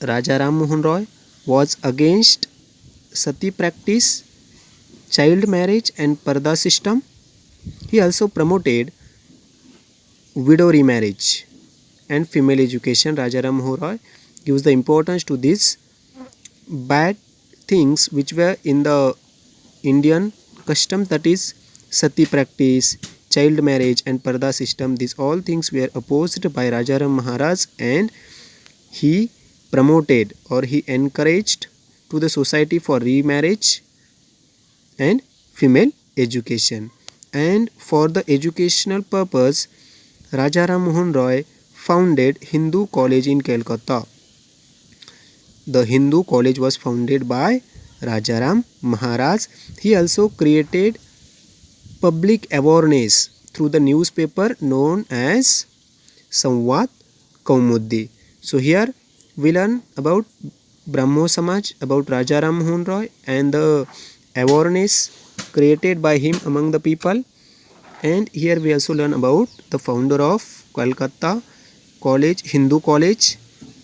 Raja Ram Mohan Roy was against sati practice, child marriage and parda system. He also promoted widow remarriage and female education. Raja Ram Mohan Roy gives the importance to these bad things which were in the Indian custom, that is sati practice, child marriage and parda system. These all things were opposed by Rajaram Maharaj, and he promoted or he encouraged to the society for remarriage and female education. And for the educational purpose, Rajaram Mohan Roy founded Hindu College in Calcutta. The Hindu College was founded by Rajaram Maharaj. He also created public awareness through the newspaper known as Samvad Kaumudi. So here we learn about Brahmo Samaj, about Rajaram Mohan Roy and the awareness created by him among the people. And here we also learn about the founder of Calcutta College, Hindu College,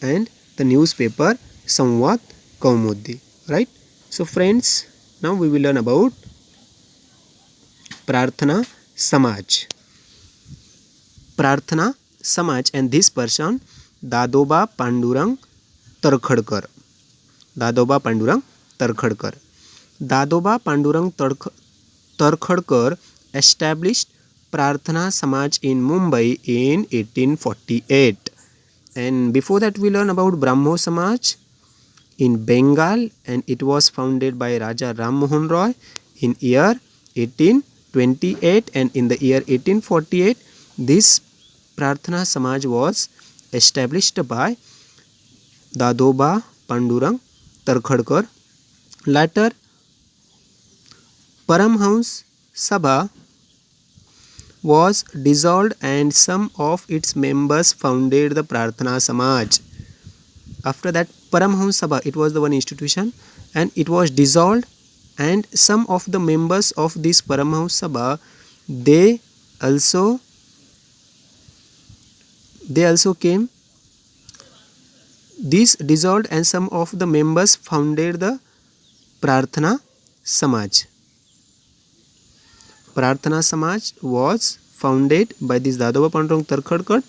and the newspaper Samvad Kaumudi. Right? So friends, now we will learn about Prarthana Samaj. Prarthana Samaj, and this person Dadoba Pandurang Tarkhadkar. Dadoba Pandurang Tarkhadkar. Dadoba Pandurang Tarkhadkar established Prarthana Samaj in Mumbai in 1848. And before that we learn about Brahmo Samaj in Bengal, and it was founded by Raja Ram Mohan Roy in year 1828, and in the year 1848 this Prarthana Samaj was established by Dadoba Pandurang Tarkhadkar. Later Paramhans Sabha was dissolved and some of its members founded the Prarthana Samaj. After that Paramhans Sabha, it was the one institution, and it was dissolved, and some of the members of this Paramhans Sabha they also came. This dissolved and some of the members founded the Prarthana Samaj. Prarthana Samaj was founded by this Dadoba Pandurang Tarkhadkar,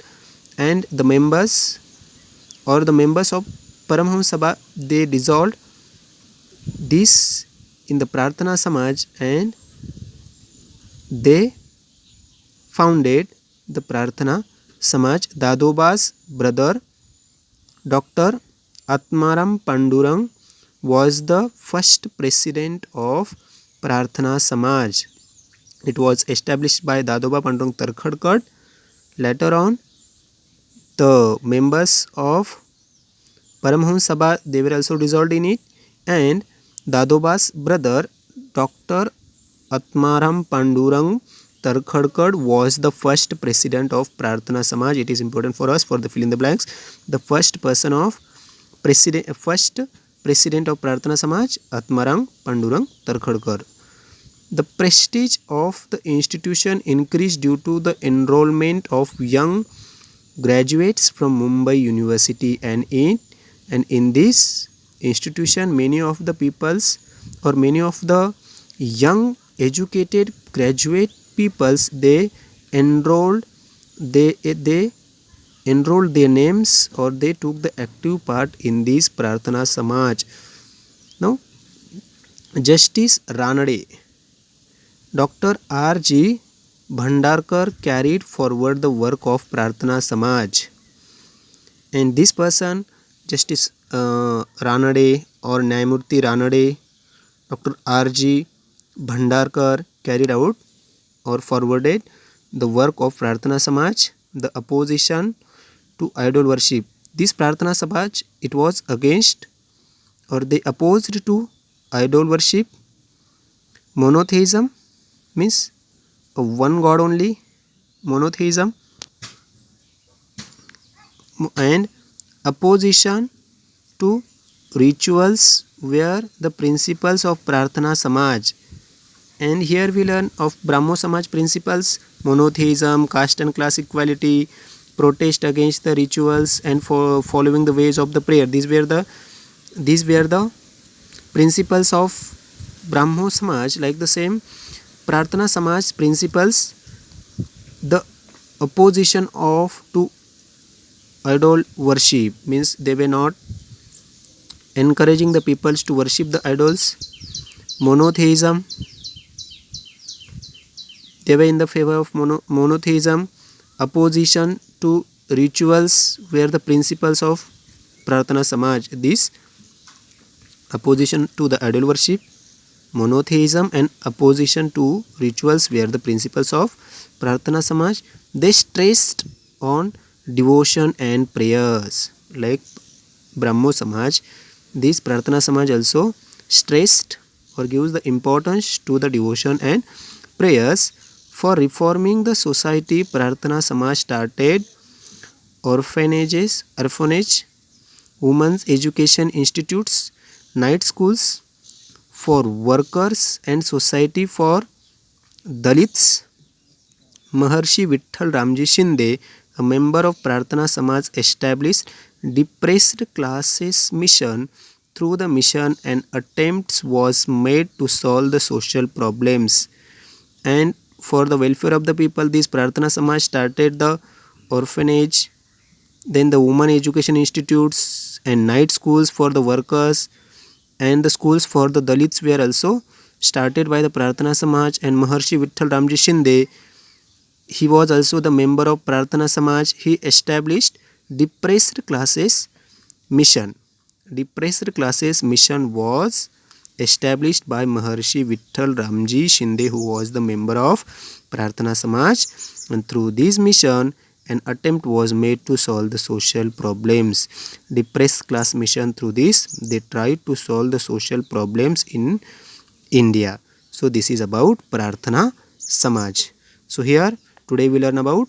and the members of Paramhans Sabha they dissolved this in the Prarthana Samaj, and they founded the Prarthana Samaj. Dadoba's brother Dr. Atmaram Pandurang was the first president of Prarthana Samaj. It was established by Dadoba Pandurang Tarkhadkar. Later on the members of Paramhans Sabha they were also dissolved in it, and Dadoba's brother Dr. Atmaram Pandurang Tarkhadkar was the first president of Prarthana Samaj. It is important for us for the fill in the blanks. The first president of Prarthana Samaj, Atmaram Pandurang Tarkhadkar. The prestige of the institution increased due to the enrollment of young graduates from Mumbai University, and in this institution many of the young educated graduate peoples they enrolled their names, or they took the active part in this Prarthana Samaj. Now Justice Ranade, Dr. R.G. Bhandarkar carried forward the work of Prarthana Samaj, and this person Justice Ranade or Nyamurti Ranade, Dr. R.G. Bhandarkar carried out or forwarded the work of Prarthana Samaj, the opposition to idol worship. This Prarthana Samaj it was against, or they opposed to idol worship, monotheism means one God only, monotheism, and opposition to rituals were the principles of Prarthana Samaj. And here we learn of Brahmo Samaj principles: monotheism, caste and class equality, protest against the rituals and for following the ways of the prayer. These were the principles of Brahmo Samaj. Like the same Prarthana Samaj principles, the opposition of to idol worship, means they were not encouraging the people to worship the idols. Monotheism, they were in the favor of monotheism. Opposition to rituals were the principles of Prarthana Samaj. This opposition to the idol worship, monotheism and opposition to rituals were the principles of Prarthana Samaj. They stressed on devotion and prayers. Like Brahmo Samaj, this Prarthana Samaj also stressed or gives the importance to the devotion and prayers. For reforming the society, Prarthana Samaj started orphanage, women's education institutes, night schools for workers and society for Dalits. Maharshi Vitthal Ramji Shinde, a member of Prarthana Samaj, established depressed classes mission. Through the mission, an attempt was made to solve the social problems and for the welfare of the people. This Prarthana Samaj started the orphanage, then the women education institutes and night schools for the workers, and the schools for the Dalits were also started by the Prarthana Samaj. And Maharshi Vitthal Ramji Shinde, he was also the member of Prarthana Samaj. He established depressed classes mission. Depressed classes mission was established by Maharshi Vitthal Ramji Shinde, who was the member of Prarthana Samaj, and through this mission an attempt was made to solve the social problems. Depressed class mission, through this they tried to solve the social problems in India. So this is about Prarthana Samaj. So here today we learn about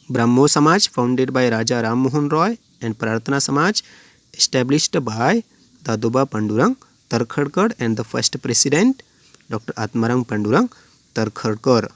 Brahmo Samaj founded by Raja Ram Mohan Roy and Prarthana Samaj established by Dadoba Pandurang Tarkhadkar and the first president Dr. Atmarang Pandurang Tarkhadkar.